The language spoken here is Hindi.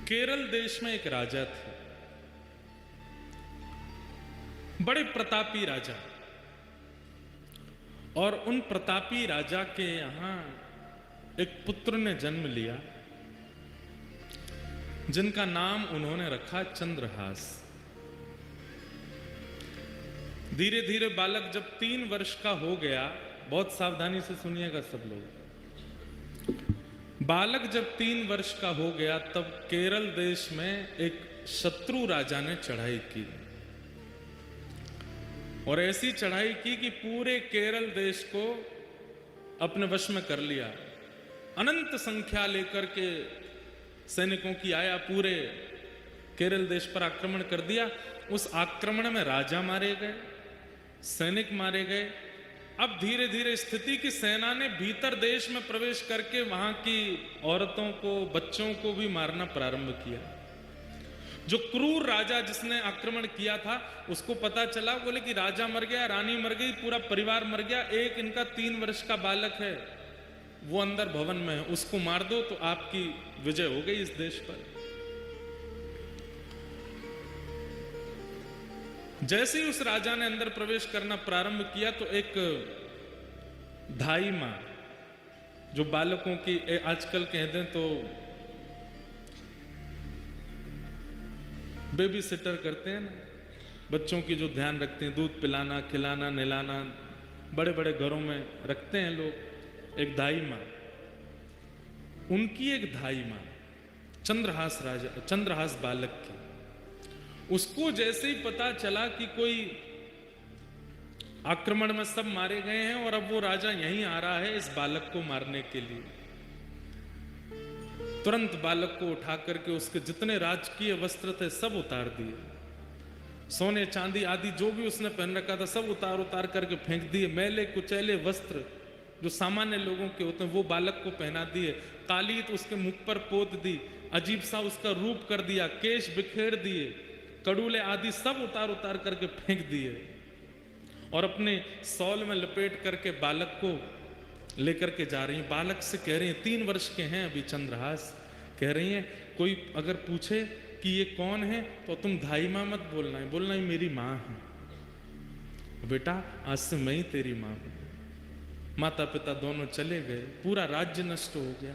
केरल देश में एक राजा थे, बड़े प्रतापी राजा। और उन प्रतापी राजा के यहां एक पुत्र ने जन्म लिया जिनका नाम उन्होंने रखा चंद्रहास। धीरे धीरे बालक जब 3 वर्ष का हो गया, बहुत सावधानी से सुनिएगा सब लोग, बालक जब 3 वर्ष का हो गया तब केरल देश में एक शत्रु राजा ने चढ़ाई की और ऐसी चढ़ाई की कि पूरे केरल देश को अपने वश में कर लिया। अनंत संख्या लेकर के सैनिकों की आया, पूरे केरल देश पर आक्रमण कर दिया। उस आक्रमण में राजा मारे गए, सैनिक मारे गए। अब धीरे धीरे स्थिति की सेना ने भीतर देश में प्रवेश करके वहां की औरतों को, बच्चों को भी मारना प्रारंभ किया। जो क्रूर राजा जिसने आक्रमण किया था उसको पता चला, बोले कि राजा मर गया, रानी मर गई, पूरा परिवार मर गया, एक इनका 3 वर्ष का बालक है वो अंदर भवन में है, उसको मार दो तो आपकी विजय हो गई इस देश पर। जैसे ही उस राजा ने अंदर प्रवेश करना प्रारंभ किया तो एक धाई मां, जो बालकों की आजकल कह दें तो बेबी सिटर करते हैं ना, बच्चों की जो ध्यान रखते हैं, दूध पिलाना, खिलाना, नहलाना, बड़े बड़े घरों में रखते हैं लोग, एक धाई मां, उनकी एक धाई मां चंद्रहास बालक की, उसको जैसे ही पता चला कि कोई आक्रमण में सब मारे गए हैं और अब वो राजा यहीं आ रहा है इस बालक को मारने के लिए, तुरंत बालक को उठा करके उसके जितने राजकीय वस्त्र थे सब उतार दिए, सोने चांदी आदि जो भी उसने पहन रखा था सब उतार करके फेंक दिए। मैले कुचैले वस्त्र जो सामान्य लोगों के होते हैं वो बालक को पहना दिए, कालीत उसके मुख पर पोत दी, अजीब सा उसका रूप कर दिया, केश बिखेर दिए, कड़ूले आदि सब उतार करके फेंक दिए और अपने सौल में लपेट करके बालक को लेकर के जा रही हैं। बालक से कह रही हैं, 3 वर्ष के हैं अभी चंद्रहास, कह रही हैं कोई अगर पूछे कि ये कौन है तो तुम धाई मां मत बोलना है, बोलना ही मेरी मां है। बेटा आज से मैं ही तेरी मां हूं। माता पिता दोनों चले गए, पूरा राज्य नष्ट हो गया।